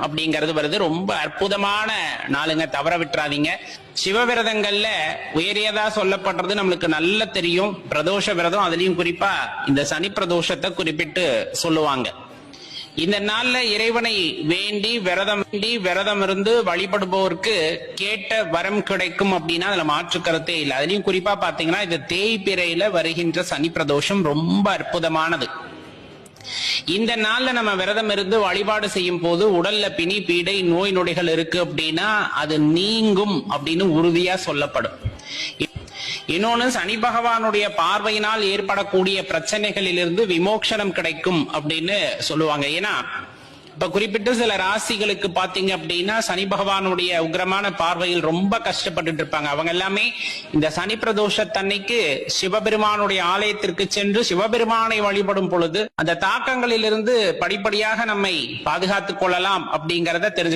அப்படிங்கிறது வருது. ரொம்ப அற்புதமான நாளுங்க, தவற விட்டுறாதீங்க. சிவவிரதங்கள்ல உயரியதா சொல்லப்படுறது நம்மளுக்கு நல்லா தெரியும். பிரதோஷ விரதம், அதுலயும் குறிப்பா இந்த சனி பிரதோஷத்தை குறிப்பிட்டு சொல்லுவாங்க. இந்த நாள்ல இறைவனை வேண்டி விரதம் இருந்து வழிபடுபவருக்கு கேட்ட வரம் கிடைக்கும் அப்படின்னா அதுல மாற்று கருத்தே இல்லை. அதுலயும் குறிப்பா பாத்தீங்கன்னா இது தேய்பிறையில வருகின்ற சனி பிரதோஷம் ரொம்ப அற்புதமானது. இந்த நாள்ல நம்ம விரதம் இருந்து வழிபாடு செய்யும் போது உடல்ல பிணி பீடை நோய் நொடிகள் இருக்கு அப்படின்னா அது நீங்கும் அப்படின்னு உறுதியா சொல்லப்படும். இன்னொன்னு, சனி பகவானுடைய பார்வையினால் ஏற்படக்கூடிய பிரச்சனைகளிலிருந்து விமோசனம் கிடைக்கும் அப்படின்னு சொல்லுவாங்க. ஏன்னா இப்ப குறிப்பிட்டு சில ராசிகளுக்கு பாத்தீங்க அப்படின்னா சனி பகவானுடைய உக்கிரமான பார்வையில் ரொம்ப கஷ்டப்பட்டு இருப்பாங்க. அவங்க எல்லாமே இந்த சனி பிரதோஷத்தன்னைக்கு சிவபெருமானுடைய ஆலயத்திற்கு சென்று சிவபெருமானை வழிபடும் பொழுது அந்த தாக்கங்களிலிருந்து படிப்படியாக நம்மை பாதுகாத்துக் கொள்ளலாம் அப்படிங்கறத தெரிஞ்சு